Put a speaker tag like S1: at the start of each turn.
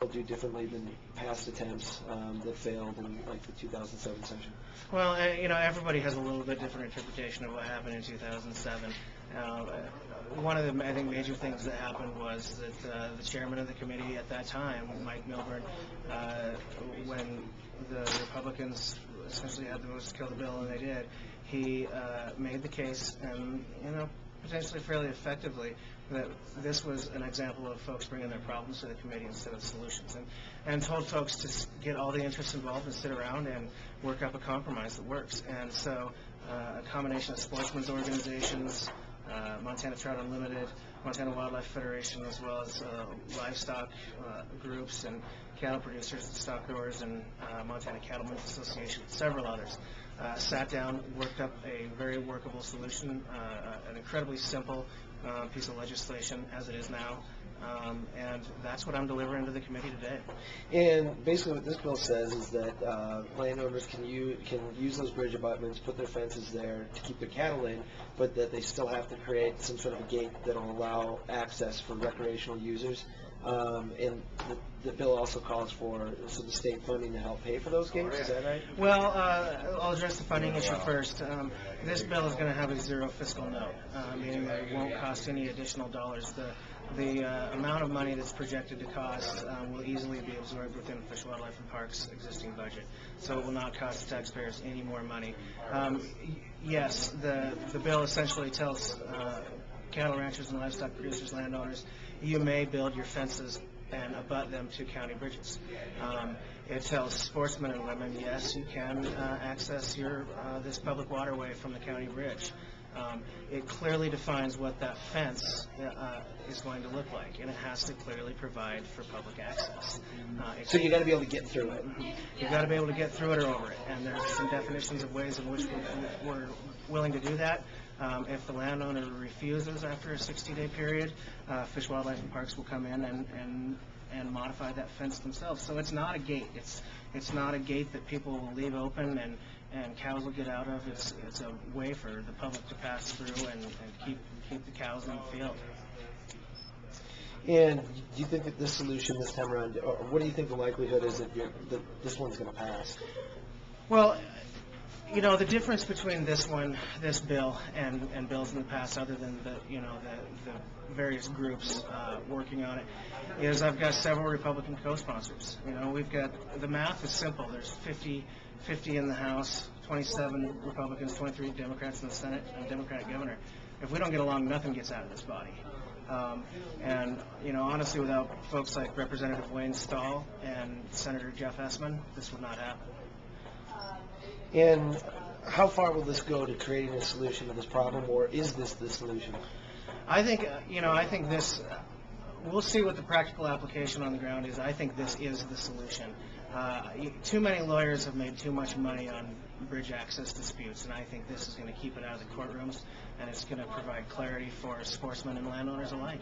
S1: do differently than past attempts that failed in like the 2007 session?
S2: Well, everybody has a little bit different interpretation of what happened in 2007. One of the, I think, major things that happened was that the chairman of the committee at that time, Mike Milburn, when the Republicans essentially had the votes to kill the bill, and they did, he made the case, and potentially fairly effectively, that this was an example of folks bringing their problems to the committee instead of solutions, and told folks to get all the interests involved and sit around and work up a compromise that works. And so a combination of sportsmen's organizations, Montana Trout Unlimited, Montana Wildlife Federation, as well as livestock groups and cattle producers and stock growers and Montana Cattlemen's Association, several others, sat down, worked up a very workable solution, an incredibly simple piece of legislation as it is now, and that's what I'm delivering to the committee today.
S1: And basically what this bill says is that landowners can use those bridge abutments, put their fences there to keep their cattle in, but that they still have to create some sort of a gate that will allow access for recreational users. And the bill also calls for some state funding to help pay for those gates. Is that right?
S2: Well, I'll address the funding issue first. This bill is going to have a zero fiscal note, meaning that it won't cost any additional dollars. The amount of money that's projected to cost will easily be absorbed within Fish, Wildlife, and Parks' existing budget, so it will not cost taxpayers any more money. Yes, the bill essentially tells cattle ranchers and livestock producers, landowners, you may build your fences and abut them to county bridges. It tells sportsmen and women, yes, you can access this public waterway from the county bridge. It clearly defines what that fence is going to look like, and it has to clearly provide for public access.
S1: So you got to be able to get through it.
S2: You've got to be able to get through it or over it, and there's some definitions of ways in which we're willing to do that. If the landowner refuses after a 60-day period, Fish, Wildlife, and Parks will come in and modify that fence themselves. So it's not a gate. It's not a gate that people will leave open and cows will get out of. It's a way for the public to pass through and keep the cows in the field.
S1: And do you think that this solution this time around, or what do you think the likelihood is that this one's going to pass?
S2: Well, the difference between this bill, and bills in the past, other than the various groups working on it, is I've got several Republican co-sponsors. We've got, the math is simple. There's 50 in the House, 27 Republicans, 23 Democrats in the Senate, and a Democratic governor. If we don't get along, nothing gets out of this body. Honestly, without folks like Representative Wayne Stahl and Senator Jeff Essman, this would not happen.
S1: And how far will this go to creating a solution to this problem, or is this the solution?
S2: I think, this, we'll see what the practical application on the ground is. I think this is the solution. Too many lawyers have made too much money on bridge access disputes, and I think this is going to keep it out of the courtrooms, and it's going to provide clarity for sportsmen and landowners alike.